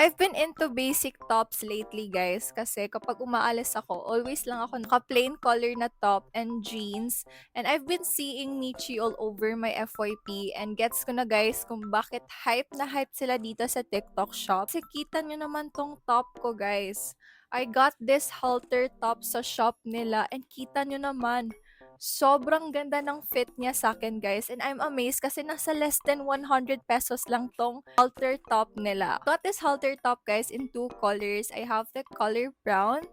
I've been into basic tops lately, guys, kasi kapag umaalis ako, always lang ako naka-plain color na top and jeans. And I've been seeing Michi all over my FYP and gets ko na, guys, kung bakit hype na hype sila dito sa TikTok shop. Kasi kita nyo naman tong top ko, guys. I got this halter top sa shop nila and kita nyo naman, sobrang ganda ng fit niya sa akin, guys. And I'm amazed kasi nasa less than 100 pesos lang tong halter top nila. Got this halter top, guys, in two colors. I have the color brown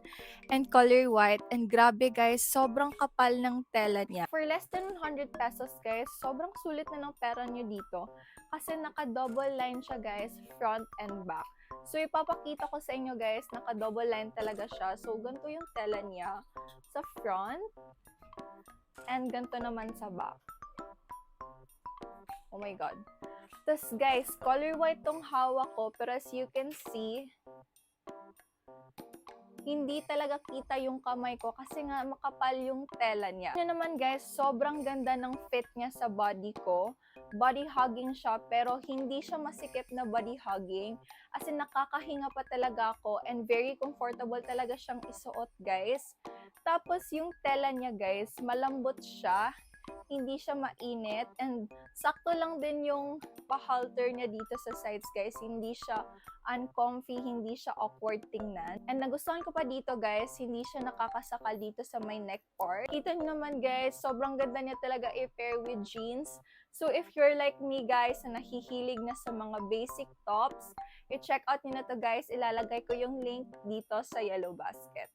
and color white. And grabe, guys, sobrang kapal ng tela niya. For less than 100 pesos, guys, sobrang sulit na ng pera nyo dito. Kasi naka-double line siya, guys, front and back. So, ipapakita ko sa inyo, guys, naka-double line talaga siya. So, ganito yung tela niya sa front. And ganito naman sa back. Oh my God. Tapos guys, color white tong hawak ko. Pero as you can see, hindi talaga kita yung kamay ko kasi nga makapal yung tela niya. Yun naman guys, sobrang ganda ng fit niya sa body ko. Body hugging siya pero hindi siya masikip na body hugging. As in nakakahinga pa talaga ako and very comfortable talaga siyang isuot, guys. Tapos yung tela niya, guys, malambot siya. Hindi siya mainit and sakto lang din yung pa-halter niya dito sa sides, guys. Hindi siya uncomfy, hindi siya awkward tingnan. And nagustuhan ko pa dito, guys, hindi siya nakakasakal dito sa my neck part. Kita nyo naman, guys, sobrang ganda niya talaga i-pair with jeans. So if you're like me, guys, na nahihilig na sa mga basic tops, i-check out nyo na to, guys. Ilalagay ko yung link dito sa yellow basket.